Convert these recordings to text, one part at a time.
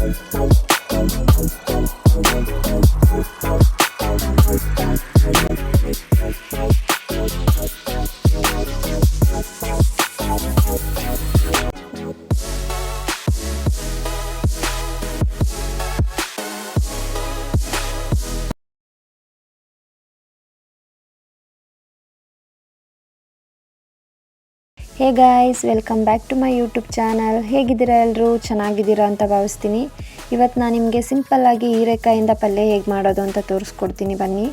Hey guys, welcome back to my YouTube channel. ಹೇಗಿದ್ದೀರಾ ಎಲ್ಲರೂ? ಚೆನ್ನಾಗಿದ್ದೀರಾ ಅಂತ ಭಾವಿಸ್ತೀನಿ. ಇವತ್ತು ನಾನು ನಿಮಗೆ ಸಿಂಪಲ್ಲಾಗಿ ಹೀರೆಕಾಯಿಂದ ಪಲ್ಯ ಹೇಗೆ ಮಾಡೋದು ಅಂತ ತೋರಿಸ್ಕೊಡ್ತೀನಿ ಬನ್ನಿ.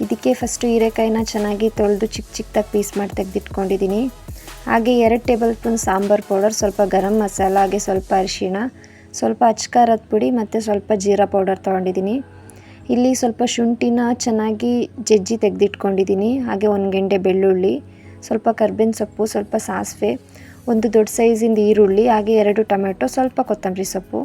ಇದಕ್ಕೆ ಫಸ್ಟು ಹೀರೆಕಾಯಿನ ಚೆನ್ನಾಗಿ ತೊಳೆದು ಚಿಕ್ಕದಾಗಿ ಪೀಸ್ ಮಾಡಿ ತೆಗೆದಿಟ್ಕೊಂಡಿದ್ದೀನಿ. ಹಾಗೆ 2 ಟೇಬಲ್ ಸ್ಪೂನ್ ಸಾಂಬಾರು ಪೌಡರ್, ಸ್ವಲ್ಪ ಗರಂ ಮಸಾಲ, ಹಾಗೆ ಸ್ವಲ್ಪ ಅರಿಶಿಣ, ಸ್ವಲ್ಪ ಅಚ್ಕಾರದ ಪುಡಿ ಮತ್ತು ಸ್ವಲ್ಪ ಜೀರಾ ಪೌಡರ್ ತೊಗೊಂಡಿದ್ದೀನಿ. ಇಲ್ಲಿ ಸ್ವಲ್ಪ ಶುಂಠಿನ ಚೆನ್ನಾಗಿ ಜಜ್ಜಿ ತೆಗೆದಿಟ್ಕೊಂಡಿದ್ದೀನಿ. ಹಾಗೆ 1 ಗೆಂಡೆ ಬೆಳ್ಳುಳ್ಳಿ, ಸ್ವಲ್ಪ ಕರ್ಬೇವಿನ ಸೊಪ್ಪು, ಸ್ವಲ್ಪ ಸಾಸಿವೆ, 1 ದೊಡ್ಡ ಸೈಜಿಂದ ಈರುಳ್ಳಿ, ಹಾಗೆ 2 ಟೊಮೆಟೊ, ಸ್ವಲ್ಪ ಕೊತ್ತಂಬರಿ ಸೊಪ್ಪು,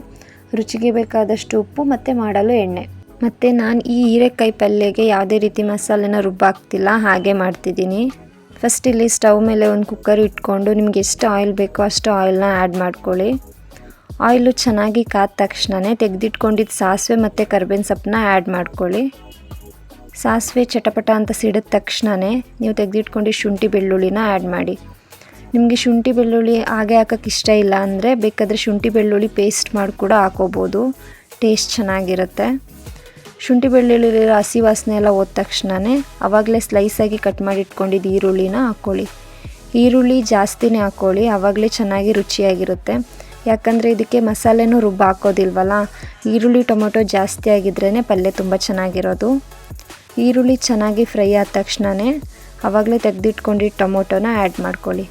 ರುಚಿಗೆ ಬೇಕಾದಷ್ಟು ಉಪ್ಪು ಮತ್ತು ಮಾಡಲು ಎಣ್ಣೆ. ಮತ್ತು ನಾನು ಈ ಹೀರೆಕಾಯಿ ಪಲ್ಯಗೆ ಯಾವುದೇ ರೀತಿ ಮಸಾಲೆನ ರುಬ್ಬಾಕ್ತಿಲ್ಲ, ಹಾಗೆ ಮಾಡ್ತಿದ್ದೀನಿ. ಫಸ್ಟ್ ಇಲ್ಲಿ ಸ್ಟವ್ ಮೇಲೆ ಒಂದು ಕುಕ್ಕರ್ ಇಟ್ಕೊಂಡು ನಿಮ್ಗೆ ಎಷ್ಟು ಆಯಿಲ್ ಬೇಕೋ ಅಷ್ಟು ಆಯಿಲ್ನ ಆ್ಯಡ್ ಮಾಡ್ಕೊಳ್ಳಿ. ಆಯಿಲು ಚೆನ್ನಾಗಿ ಕಾದ ತಕ್ಷಣವೇ ತೆಗೆದಿಟ್ಕೊಂಡಿದ್ದು ಸಾಸಿವೆ ಮತ್ತು ಕರ್ಬೇವಿನ ಸೊಪ್ಪನ್ನ ಆ್ಯಡ್ ಮಾಡ್ಕೊಳ್ಳಿ. ಸಾಸಿವೆ ಚಟಪಟ ಅಂತ ಸಿಡಿದ ತಕ್ಷಣವೇ ನೀವು ತೆಗೆದಿಟ್ಕೊಂಡು ಶುಂಠಿ ಬೆಳ್ಳುಳ್ಳಿನ ಆ್ಯಡ್ ಮಾಡಿ. ನಿಮಗೆ ಶುಂಠಿ ಬೆಳ್ಳುಳ್ಳಿ ಹಾಗೆ ಹಾಕೋಕ್ಕೆ ಇಷ್ಟ ಇಲ್ಲ ಅಂದರೆ ಬೇಕಾದರೆ ಶುಂಠಿ ಬೆಳ್ಳುಳ್ಳಿ ಪೇಸ್ಟ್ ಮಾಡಿ ಕೂಡ ಹಾಕೋಬೋದು, ಟೇಸ್ಟ್ ಚೆನ್ನಾಗಿರುತ್ತೆ. ಶುಂಠಿ ಬೆಳ್ಳುಳ್ಳಿಲಿರೋ ಹಸಿ ವಾಸನೆ ಎಲ್ಲ ಹೋದ ತಕ್ಷಣವೇ ಆವಾಗಲೇ ಸ್ಲೈಸಾಗಿ ಕಟ್ ಮಾಡಿ ಇಟ್ಕೊಂಡಿದ್ದು ಈರುಳ್ಳಿನ ಹಾಕ್ಕೊಳ್ಳಿ. ಈರುಳ್ಳಿ ಜಾಸ್ತಿನೇ ಹಾಕ್ಕೊಳ್ಳಿ, ಆವಾಗಲೇ ಚೆನ್ನಾಗಿ ರುಚಿಯಾಗಿರುತ್ತೆ. ಯಾಕಂದರೆ ಇದಕ್ಕೆ ಮಸಾಲೆನೂ ರುಬ್ಬ ಹಾಕೋದಿಲ್ವಲ್ಲ, ಈರುಳ್ಳಿ ಟೊಮೊಟೊ ಜಾಸ್ತಿ ಆಗಿದ್ರೇ ಪಲ್ಯ ತುಂಬ ಚೆನ್ನಾಗಿರೋದು. ಈರುಳ್ಳಿ ಚೆನ್ನಾಗಿ ಫ್ರೈ ಆದ ತಕ್ಷಣವೇ ಆವಾಗಲೇ ತೆಗೆದಿಟ್ಕೊಂಡಿದ್ದು ಟೊಮೊಟೊನ ಆ್ಯಡ್ ಮಾಡ್ಕೊಳ್ಳಿ.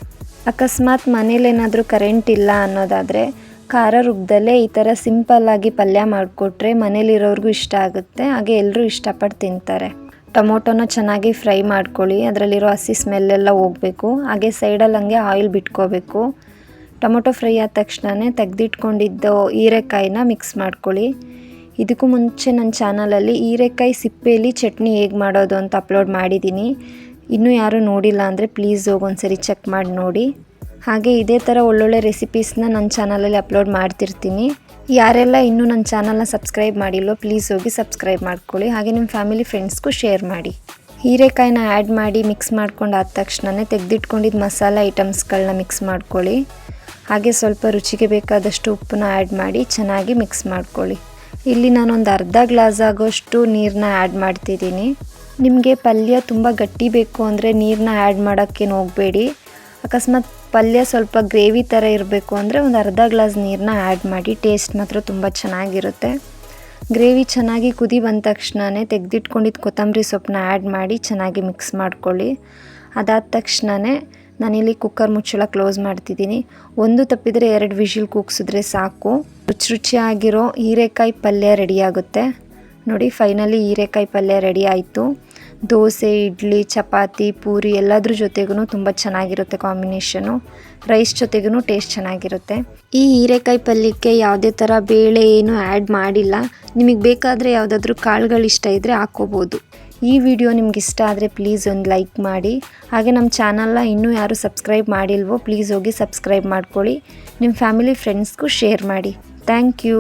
ಅಕಸ್ಮಾತ್ ಮನೇಲೇನಾದರೂ ಕರೆಂಟ್ ಇಲ್ಲ ಅನ್ನೋದಾದರೆ ಖಾರ ರುಬ್ಬದಲ್ಲೇ ಈ ಥರ ಸಿಂಪಲ್ಲಾಗಿ ಪಲ್ಯ ಮಾಡಿಕೊಟ್ರೆ ಮನೇಲಿರೋರಿಗೂ ಇಷ್ಟ ಆಗುತ್ತೆ, ಹಾಗೆ ಎಲ್ಲರೂ ಇಷ್ಟಪಟ್ಟು ತಿಂತಾರೆ. ಟೊಮೊಟೊನ ಚೆನ್ನಾಗಿ ಫ್ರೈ ಮಾಡ್ಕೊಳ್ಳಿ, ಅದರಲ್ಲಿರೋ ಹಸಿ ಸ್ಮೆಲ್ಲೆಲ್ಲ ಹೋಗಬೇಕು. ಹಾಗೆ ಸೈಡಲ್ಲಿ ಹಂಗೆ ಆಯಿಲ್ ಬಿಟ್ಕೋಬೇಕು. ಟೊಮೊಟೊ ಫ್ರೈ ಆದ ತಕ್ಷಣವೇ ತೆಗೆದಿಟ್ಕೊಂಡಿದ್ದು ಹೀರೆಕಾಯಿನ ಮಿಕ್ಸ್ ಮಾಡ್ಕೊಳ್ಳಿ. ಇದಕ್ಕೂ ಮುಂಚೆ ನನ್ನ ಚಾನಲಲ್ಲಿ ಹೀರೆಕಾಯಿ ಸಿಪ್ಪೆಯಲ್ಲಿ ಚಟ್ನಿ ಹೇಗೆ ಮಾಡೋದು ಅಂತ ಅಪ್ಲೋಡ್ ಮಾಡಿದ್ದೀನಿ. ಇನ್ನೂ ಯಾರೂ ನೋಡಿಲ್ಲ ಅಂದರೆ ಪ್ಲೀಸ್ ಹೋಗಿ ಒಂದ್ಸರಿ ಚೆಕ್ ಮಾಡಿ ನೋಡಿ. ಹಾಗೆ ಇದೇ ಥರ ಒಳ್ಳೊಳ್ಳೆ ರೆಸಿಪೀಸ್ನ ನನ್ನ ಚಾನಲಲ್ಲಿ ಅಪ್ಲೋಡ್ ಮಾಡ್ತಿರ್ತೀನಿ. ಯಾರೆಲ್ಲ ಇನ್ನೂ ನನ್ನ ಚಾನಲ್ನ ಸಬ್ಸ್ಕ್ರೈಬ್ ಮಾಡಿಲ್ಲೋ ಪ್ಲೀಸ್ ಹೋಗಿ ಸಬ್ಸ್ಕ್ರೈಬ್ ಮಾಡ್ಕೊಳ್ಳಿ. ಹಾಗೆ ನಿಮ್ಮ ಫ್ಯಾಮಿಲಿ ಫ್ರೆಂಡ್ಸ್ಗೂ ಶೇರ್ ಮಾಡಿ. ಹೀರೆಕಾಯಿನ ಆ್ಯಡ್ ಮಾಡಿ ಮಿಕ್ಸ್ ಮಾಡ್ಕೊಂಡು ಆದ ತಕ್ಷಣವೇ ತೆಗೆದಿಟ್ಕೊಂಡಿದ್ದು ಮಸಾಲೆ ಐಟಮ್ಸ್ಗಳನ್ನ ಮಿಕ್ಸ್ ಮಾಡ್ಕೊಳ್ಳಿ. ಹಾಗೆ ಸ್ವಲ್ಪ ರುಚಿಗೆ ಬೇಕಾದಷ್ಟು ಉಪ್ಪನ್ನ ಆ್ಯಡ್ ಮಾಡಿ ಚೆನ್ನಾಗಿ ಮಿಕ್ಸ್ ಮಾಡ್ಕೊಳ್ಳಿ. ಇಲ್ಲಿ ನಾನೊಂದು ಅರ್ಧ ಗ್ಲಾಸ್ ಆಗೋಷ್ಟು ನೀರನ್ನ ಆ್ಯಡ್ ಮಾಡ್ತಿದ್ದೀನಿ. ನಿಮಗೆ ಪಲ್ಯ ತುಂಬ ಗಟ್ಟಿ ಬೇಕು ಅಂದರೆ ನೀರನ್ನ ಆ್ಯಡ್ ಮಾಡೋಕ್ಕೇನು ಹೋಗಬೇಡಿ. ಅಕಸ್ಮಾತ್ ಪಲ್ಯ ಸ್ವಲ್ಪ ಗ್ರೇವಿ ಥರ ಇರಬೇಕು ಅಂದರೆ ಒಂದು ಅರ್ಧ ಗ್ಲಾಸ್ ನೀರನ್ನ ಆ್ಯಡ್ ಮಾಡಿ, ಟೇಸ್ಟ್ ಮಾತ್ರ ತುಂಬ ಚೆನ್ನಾಗಿರುತ್ತೆ. ಗ್ರೇವಿ ಚೆನ್ನಾಗಿ ಕುದಿ ಬಂದ ತಕ್ಷಣವೇ ತೆಗೆದಿಟ್ಕೊಂಡಿದ್ದು ಕೊತ್ತಂಬರಿ ಸೊಪ್ಪನ್ನ ಆ್ಯಡ್ ಮಾಡಿ ಚೆನ್ನಾಗಿ ಮಿಕ್ಸ್ ಮಾಡ್ಕೊಳ್ಳಿ. ಅದಾದ ತಕ್ಷಣವೇ ನಾನಿಲ್ಲಿ ಕುಕ್ಕರ್ ಮುಚ್ಚಳ ಕ್ಲೋಸ್ ಮಾಡ್ತಿದ್ದೀನಿ. 1 ತಪ್ಪಿದರೆ 2 ವಿಷಿಲ್ ಕೂಗಿಸಿದ್ರೆ ಸಾಕು. ರುಚಿಯಾಗಿರೋ ಹೀರೆಕಾಯಿ ಪಲ್ಯ ರೆಡಿಯಾಗುತ್ತೆ. ನೋಡಿ, ಫೈನಲಿ ಹೀರೆಕಾಯಿ ಪಲ್ಯ ರೆಡಿ ಆಯಿತು. ದೋಸೆ, ಇಡ್ಲಿ, ಚಪಾತಿ, ಪೂರಿ ಎಲ್ಲದ್ರ ಜೊತೆಗೂ ತುಂಬ ಚೆನ್ನಾಗಿರುತ್ತೆ ಕಾಂಬಿನೇಷನು. ರೈಸ್ ಜೊತೆಗೂ ಟೇಸ್ಟ್ ಚೆನ್ನಾಗಿರುತ್ತೆ. ಈ ಹೀರೆಕಾಯಿ ಪಲ್ಯಕ್ಕೆ ಯಾವುದೇ ಥರ ಬೇಳೆ ಏನು ಆ್ಯಡ್ ಮಾಡಿಲ್ಲ. ನಿಮಗೆ ಬೇಕಾದರೆ ಯಾವುದಾದ್ರೂ ಕಾಳುಗಳು ಇಷ್ಟ ಇದ್ದರೆ ಹಾಕ್ಕೋಬೋದು. ಈ ವಿಡಿಯೋ ನಿಮ್ಗೆ ಇಷ್ಟ ಆದರೆ ಪ್ಲೀಸ್ ಒಂದು ಲೈಕ್ ಮಾಡಿ. ಹಾಗೆ ನಮ್ಮ ಚಾನಲ್ನ ಇನ್ನೂ ಯಾರು ಸಬ್ಸ್ಕ್ರೈಬ್ ಮಾಡಿಲ್ವೋ ಪ್ಲೀಸ್ ಹೋಗಿ ಸಬ್ಸ್ಕ್ರೈಬ್ ಮಾಡ್ಕೊಳ್ಳಿ. ನಿಮ್ಮ ಫ್ಯಾಮಿಲಿ ಫ್ರೆಂಡ್ಸ್ಗೂ ಶೇರ್ ಮಾಡಿ. Thank you.